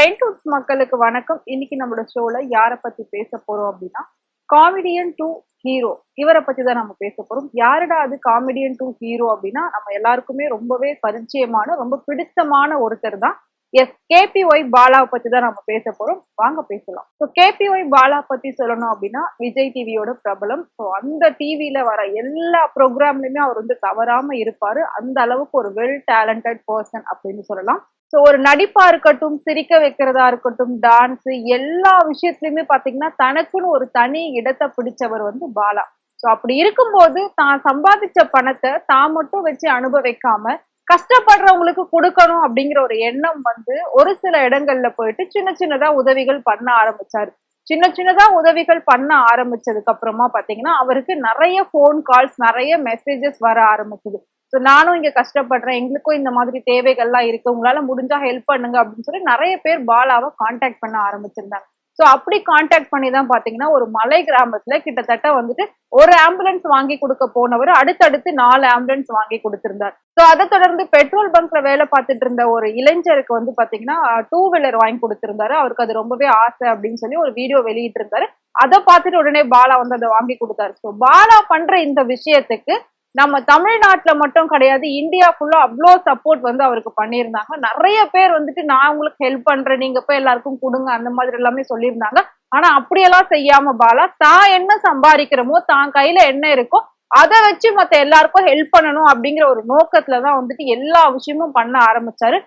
Train dudes மக்களுக்கு வணக்கம். இன்னைக்கு நம்மளோட ஷோல யாரை பத்தி பேச போறோம் அப்படின்னா, காமெடியன் டு ஹீரோ இவரை பத்தி தான் நம்ம பேச போறோம். யாருடா அது காமெடியன் டு ஹீரோ அப்படின்னா, நம்ம எல்லாருக்குமே ரொம்பவே பரிச்சயமான ரொம்ப பிடித்தமான ஒருத்தர் தான். எஸ், கேபிஒய் பாலாவை பத்தி தான் நம்ம பேச போறோம். வாங்க பேசலாம். ஸோ கேபிஒய் பாலா பத்தி சொல்லணும் அப்படின்னா, விஜய் டிவியோட பிரபலம். ஸோ அந்த டிவியில வர எல்லா ப்ரோக்ராம்லயுமே அவர் வந்து தவறாம இருப்பாரு. அந்த அளவுக்கு ஒரு வெல் டேலண்டட் பர்சன் அப்படின்னு சொல்லலாம். ஸோ ஒரு நடிப்பா இருக்கட்டும், சிரிக்க வைக்கிறதா இருக்கட்டும், டான்ஸ், எல்லா விஷயத்துலயுமே பாத்தீங்கன்னா தனக்குன்னு ஒரு தனி இடத்தை பிடிச்சவர் வந்து பாலா. ஸோ அப்படி இருக்கும்போது தான் சம்பாதிச்ச பணத்தை தான் மட்டும் வச்சு அனுபவிக்காம கஷ்டப்படுறவங்களுக்கு கொடுக்கணும் அப்படிங்கிற ஒரு எண்ணம் வந்து ஒரு சில இடங்கள்ல போயிட்டு சின்ன சின்னதா உதவிகள் பண்ண ஆரம்பிச்சாரு. சின்ன சின்னதா உதவிகள் பண்ண ஆரம்பிச்சதுக்கு அப்புறமா பாத்தீங்கன்னா அவருக்கு நிறைய போன் கால்ஸ், நிறைய மெசேஜஸ் வர ஆரம்பிச்சது. ஸோ நானும் இங்க கஷ்டப்படுறேன், எங்களுக்கும் இந்த மாதிரி தேவைகள்லாம் இருக்கு, உங்களால முடிஞ்சா ஹெல்ப் பண்ணுங்க அப்படின்னு சொல்லி நிறைய பேர் பாலாவை கான்டாக்ட் பண்ண ஆரம்பிச்சிருந்தாங்க. ஸோ அப்படி கான்டாக்ட் பண்ணி தான் பாத்தீங்கன்னா ஒரு மலை கிராமத்துல கிட்டத்தட்ட வந்துட்டு ஒரு ஆம்புலன்ஸ் வாங்கி கொடுக்க போனவர் அடுத்தடுத்து 4 ஆம்புலன்ஸ் வாங்கி கொடுத்திருந்தார். ஸோ அதை தொடர்ந்து பெட்ரோல் பங்க்ல வேலை பார்த்துட்டு இருந்த ஒரு இளைஞருக்கு வந்து பாத்தீங்கன்னா 2 வீலர் வாங்கி கொடுத்திருந்தாரு. அவருக்கு அது ரொம்பவே ஆசை அப்படின்னு சொல்லி ஒரு வீடியோ வெளியிட்டு இருந்தாரு. அதை பார்த்துட்டு உடனே பாலா வந்து அதை வாங்கி கொடுத்தாரு. ஸோ பாலா பண்ற இந்த விஷயத்துக்கு நம்ம தமிழ்நாட்டுல மட்டும் கிடையாது, இந்தியா ஃபுல்லா அவ்வளோ சப்போர்ட் வந்து அவருக்கு பண்ணியிருந்தாங்க. நிறைய பேர் வந்துட்டு நான் உங்களுக்கு ஹெல்ப் பண்றேன், நீங்க போய் எல்லாருக்கும் கொடுங்க அந்த மாதிரி எல்லாமே சொல்லியிருந்தாங்க. ஆனா அப்படியெல்லாம் செய்யாம பாலா தான் என்ன சம்பாதிக்கிறோமோ, தான் கையில என்ன இருக்கோ அதை வச்சு மத்த எல்லாருக்கும் ஹெல்ப் பண்ணணும் அப்படிங்கிற ஒரு நோக்கத்துலதான் வந்துட்டு எல்லா விஷயமும் பண்ண ஆரம்பிச்சாரு.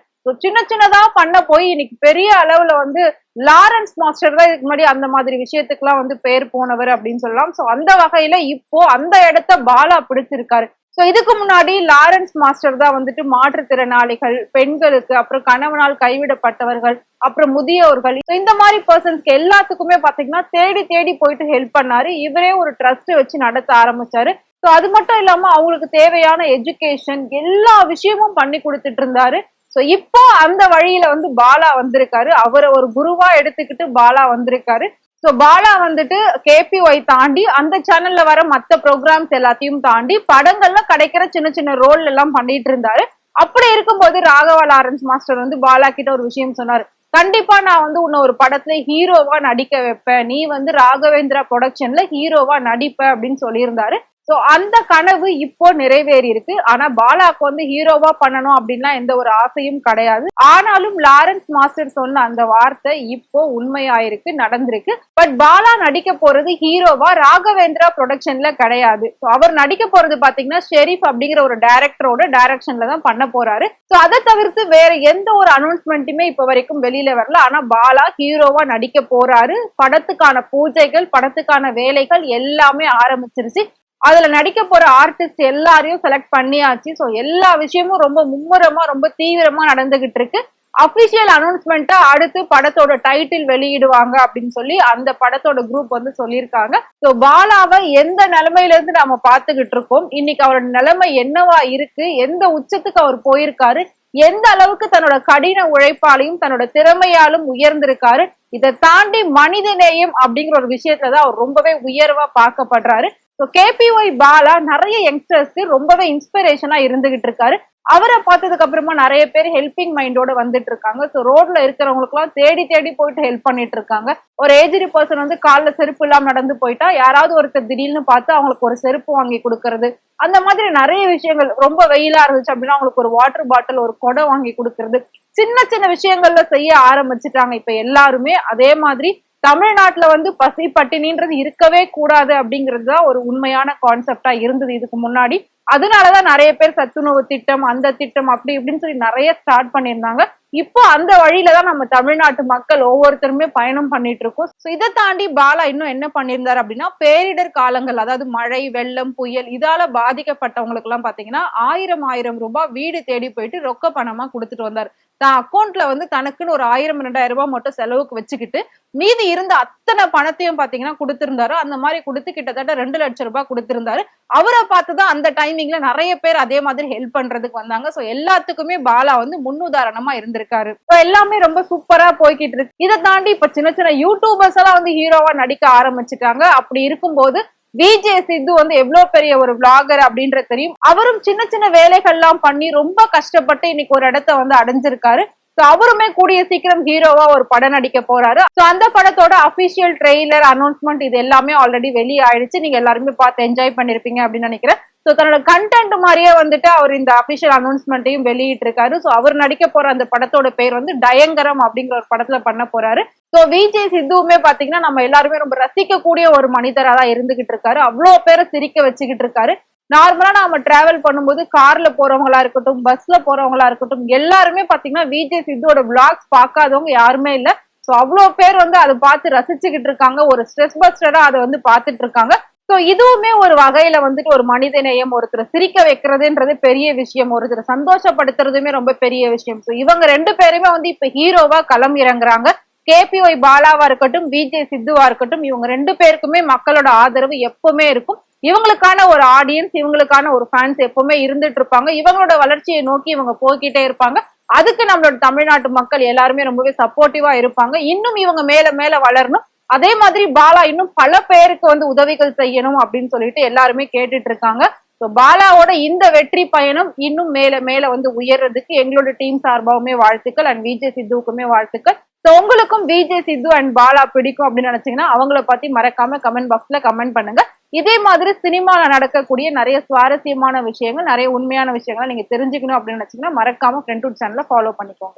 சின்ன சின்னதா பண்ண போய் இன்னைக்கு பெரிய அளவுல வந்து லாரன்ஸ் மாஸ்டர் தான் இதுக்கு முன்னாடி அந்த மாதிரி விஷயத்துக்கு எல்லாம் வந்து பேர் போனவர் அப்படின்னு சொல்லலாம். சோ அந்த வகையில இப்போ அந்த இடத்த பாலா பிடிச்சிருக்காரு. சோ இதுக்கு முன்னாடி லாரன்ஸ் மாஸ்டர் தான் வந்துட்டு மாற்றுத்திறனாளிகள், பெண்களுக்கு, அப்புறம் கணவனால் கைவிடப்பட்டவர்கள், அப்புறம் முதியோர்கள், இந்த மாதிரி பர்சன்ஸ்க்கு எல்லாத்துக்குமே பாத்தீங்கன்னா தேடி தேடி போயிட்டு ஹெல்ப் பண்ணாரு. இவரே ஒரு ட்ரஸ்ட் வச்சு நடத்த ஆரம்பிச்சாரு. சோ அது மட்டும் இல்லாம அவங்களுக்கு தேவையான எஜுகேஷன் எல்லா விஷயமும் பண்ணி கொடுத்துட்டு இருந்தாரு. சோ இப்போ அந்த வழியில வந்து பாலா வந்திருக்காரு. அவரை ஒரு குருவா எடுத்துக்கிட்டு பாலா வந்திருக்காரு. சோ பாலா வந்துட்டு கேபிஒய் தாண்டி அந்த சேனல்ல வர மத்த ப்ரோக்ராம்ஸ் எல்லாத்தையும் தாண்டி படங்கள்ல கிடைக்கிற சின்ன சின்ன ரோல் எல்லாம் பண்ணிட்டு இருந்தாரு. அப்படி இருக்கும்போது ராகவா லாரன்ஸ் மாஸ்டர் வந்து பாலா கிட்ட ஒரு விஷயம் சொன்னாரு. கண்டிப்பா நான் வந்து உன்னை ஒரு படத்துல ஹீரோவா நடிக்க வைப்பேன், நீ வந்து ராகவேந்திரா ப்ரொடக்ஷன்ல ஹீரோவா நடிப்ப அப்படின்னு சொல்லியிருந்தாரு. சோ அந்த கனவு இப்போ நிறைவேறி இருக்கு. ஆனா பாலாக்கு வந்து ஹீரோவா பண்ணணும் அப்படின்லாம் எந்த ஒரு ஆசையும் கிடையாது. ஆனாலும் லாரன்ஸ் மாஸ்டர் சொன்ன அந்த வார்த்தை இப்போ உண்மையாயிருக்கு, நடந்திருக்கு. பட் பாலா நடிக்க போறது ஹீரோவா ராகவேந்திரா ப்ரொடக்ஷன்ல கிடையாது. சோ அவர் நடிக்க போறது பாத்தீங்கன்னா ஷெரீப் அப்படிங்கிற ஒரு டைரக்டரோட டைரக்ஷன்ல தான் பண்ண போறாரு. சோ அதை தவிர்த்து வேற எந்த ஒரு அனௌன்ஸ்மெண்ட்டுமே இப்ப வரைக்கும் வெளியில வரல. ஆனா பாலா ஹீரோவா நடிக்க போறாரு. படத்துக்கான பூஜைகள், படத்துக்கான வேலைகள் எல்லாமே ஆரம்பிச்சிருச்சு. அதுல நடிக்க போற ஆர்டிஸ்ட் எல்லாரையும் செலக்ட் பண்ணியாச்சு. சோ எல்லா விஷயமும் ரொம்ப மும்முரமா, ரொம்ப தீவிரமா நடந்துகிட்டு இருக்கு. அபிஷியல் அனௌன்ஸ்மெண்டா அடுத்து படத்தோட டைட்டில் வெளியிடுவாங்க அப்படின்னு சொல்லி அந்த படத்தோட குரூப் வந்து சொல்லியிருக்காங்க. சோ பாலாவை எந்த நிலைமையில இருந்து நாம பாத்துக்கிட்டு இருக்கோம், இன்னைக்கு அவரோட நிலைமை என்னவா இருக்கு, எந்த உச்சத்துக்கு அவர் போயிருக்காரு, எந்த அளவுக்கு தன்னோட கடின உழைப்பாலையும் தன்னோட திறமையாலும் உயர்ந்திருக்காரு. இதை தாண்டி மனிதநேயம் அப்படிங்கிற ஒரு விஷயத்துலதான் அவர் ரொம்பவே உயர்வா பார்க்கப்படுறாரு. கேபிஒய் பாலா நிறைய யங்ஸ்டர்ஸ்க்கு ரொம்பவே இன்ஸ்பிரேஷனா இருந்துகிட்டு இருக்காரு. அவரை பார்த்ததுக்கு அப்புறமா நிறைய பேர் ஹெல்பிங் மைண்டோட வந்துட்டு இருக்காங்க. சோ ரோட்ல இருக்கிறவங்களுக்கு எல்லாம் தேடி தேடி போயிட்டு ஹெல்ப் பண்ணிட்டு இருக்காங்க. ஒரு ஏஜ்டு பர்சன் வந்து கால்ல செருப்பு இல்லாம நடந்து போயிட்டா யாராவது ஒருத்தர் திடீர்னு பார்த்து அவங்களுக்கு ஒரு செருப்பு வாங்கி கொடுக்கறது, அந்த மாதிரி நிறைய விஷயங்கள். ரொம்ப வெயிலா இருந்துச்சு அப்படின்னா அவங்களுக்கு ஒரு வாட்டர் பாட்டில், ஒரு குடம் வாங்கி கொடுக்கறது, சின்ன சின்ன விஷயங்கள்ல செய்ய ஆரம்பிச்சுட்டாங்க இப்ப எல்லாருமே. அதே மாதிரி தமிழ்நாட்டுல வந்து பசி பட்டினின்றது இருக்கவே கூடாது அப்படிங்கிறது தான் ஒரு உண்மையான கான்செப்டா இருந்தது இதுக்கு முன்னாடி. அதனாலதான் நிறைய பேர் சத்துணவு திட்டம், அந்த திட்டம், அப்படி இப்படின்னு சொல்லி நிறைய ஸ்டார்ட் பண்ணியிருந்தாங்க. இப்போ அந்த வழியில தான் நம்ம தமிழ்நாட்டு மக்கள் ஒவ்வொருத்தருமே பயணம் பண்ணிட்டு இருக்கோம். சோ இதை தாண்டி பாலா இன்னும் என்ன பண்ணியிருந்தாரு அப்படின்னா, பேரிடர் காலங்கள், அதாவது மழை, வெள்ளம், புயல், இதால பாதிக்கப்பட்டவங்களுக்கு எல்லாம் பாத்தீங்கன்னா 1000 ரூபாய் வீடு தேடி போயிட்டு ரொக்க பணமா கொடுத்துட்டு வந்தாரு. தான் அக்கௌண்ட்ல வந்து தனக்குன்னு ஒரு 1000-2000 ரூபாய் மட்டும் செலவுக்கு வச்சுக்கிட்டு மீதி இருந்த அத்தனை பணத்தையும் பாத்தீங்கன்னா கொடுத்திருந்தாரு. அந்த மாதிரி கொடுத்து கிட்டத்தட்ட 2 லட்சம் ரூபாய் கொடுத்திருந்தாரு. அவரை பார்த்துதான் அந்த டைமிங்ல நிறைய பேர் அதே மாதிரி ஹெல்ப் பண்றதுக்கு வந்தாங்க. சோ எல்லாத்துக்குமே பாலா வந்து முன்னுதாரணமா இருந்திருக்காரு. எல்லாமே ரொம்ப சூப்பரா போய்கிட்டு இருக்கு. இதை தாண்டி இப்ப சின்ன சின்ன யூடியூபர்ஸ் எல்லாம் வந்து ஹீரோவா நடிக்க ஆரம்பிச்சுட்டாங்க. அப்படி இருக்கும்போது விஜே சித்து வந்து எவ்வளவு பெரிய ஒரு விளாகர் அப்படின்றது தெரியும். அவரும் சின்ன சின்ன வேலைகள்லாம் பண்ணி ரொம்ப கஷ்டப்பட்டு இன்னைக்கு ஒரு இடத்த வந்து அடைஞ்சிருக்காரு. சோ அவருமே கூடிய சீக்கிரம் ஹீரோவா ஒரு படம் நடிக்க போறாரு. சோ அந்த படத்தோட அபிஷியல் ட்ரெய்லர் அனௌன்ஸ்மெண்ட் இது எல்லாமே ஆல்ரெடி வெளியே ஆயிடுச்சு. நீங்க எல்லாருமே பார்த்து என்ஜாய் பண்ணிருப்பீங்க அப்படின்னு நினைக்கிறேன். சோ தன்னோட கண்டென்ட் மாதிரியே வந்துட்டு அவர் இந்த அபிஷியல் அனௌன்ஸ்மெண்ட்டையும் வெளியிட்டு இருக்காரு. சோ அவர் நடிக்க போற அந்த படத்தோட பேர் வந்து டயங்கரம் அப்படிங்கிற ஒரு படத்துல பண்ண போறாரு. சோ விஜய் சித்துவுமே பாத்தீங்கன்னா நம்ம எல்லாருமே ரொம்ப ரசிக்கக்கூடிய ஒரு மனிதரா தான் இருந்துகிட்டு இருக்காரு. அவ்வளவு பேரை சிரிக்க வச்சுக்கிட்டு இருக்காரு. நார்மலா நாம டிராவல் பண்ணும்போது கார்ல போறவங்களா இருக்கட்டும், பஸ்ல போறவங்களா இருக்கட்டும், எல்லாருமே பாத்தீங்கன்னா விஜய் சித்துவோட விளாக்ஸ் பார்க்காதவங்க யாருமே இல்ல. சோ அவ்வளவு பேர் வந்து அதை பார்த்து ரசிச்சுக்கிட்டு இருக்காங்க. ஒரு ஸ்ட்ரெஸ் பஸ்டரா அதை வந்து பாத்துட்டு இருக்காங்க. சோ இதுவுமே ஒரு வகையில வந்துட்டு ஒரு மனித நேயம், ஒருத்தரை சிரிக்க வைக்கிறதுன்றது பெரிய விஷயம், ஒருத்தரை சந்தோஷப்படுத்துறதுமே ரொம்ப பெரிய விஷயம். சோ இவங்க ரெண்டு பேருமே வந்து இப்ப ஹீரோவா களம் இறங்குறாங்க. கேபிஒய் பாலாவா இருக்கட்டும், விஜய் சித்துவா இருக்கட்டும், இவங்க ரெண்டு பேருக்குமே மக்களோட ஆதரவு எப்பவுமே இருக்கும். இவங்களுக்கான ஒரு ஆடியன்ஸ், இவங்களுக்கான ஒரு ஃபேன்ஸ் எப்பவுமே இருந்துட்டு இருப்பாங்க. இவங்களோட வளர்ச்சியை நோக்கி இவங்க போய்கிட்டே இருப்பாங்க. அதுக்கு நம்மளோட தமிழ்நாட்டு மக்கள் எல்லாருமே ரொம்பவே சப்போர்ட்டிவா இருப்பாங்க. இன்னும் இவங்க மேல மேல வளரணும். அதே மாதிரி பாலா இன்னும் பல பேருக்கு வந்து உதவிகள் செய்யணும் அப்படின்னு சொல்லிட்டு எல்லாருமே கேட்டுட்டு இருக்காங்க. ஸோ பாலாவோட இந்த வெற்றி பயணம் இன்னும் மேல மேல வந்து உயர்றதுக்கு எங்களோட டீம் சார்பாவுமே வாழ்த்துக்கள் அண்ட் விஜய் சித்துவுக்குமே வாழ்த்துக்கள். ஸோ உங்களுக்கும் விஜய் சித்து அண்ட் பாலா பிடிக்கும் அப்படின்னு நினைச்சீங்கன்னா அவங்கள பத்தி மறக்காம கமெண்ட் பாக்ஸ்ல கமெண்ட் பண்ணுங்க. இதே மாதிரி சினிமால நடக்கக்கூடிய நிறைய சுவாரஸ்யமான விஷயங்கள், நிறைய உண்மையான விஷயங்களை நீங்க தெரிஞ்சுக்கணும் அப்படின்னு நினைச்சீங்கன்னா மறக்காம ஃப்ரெண்ட் சேனலை ஃபாலோ பண்ணிக்கோங்க.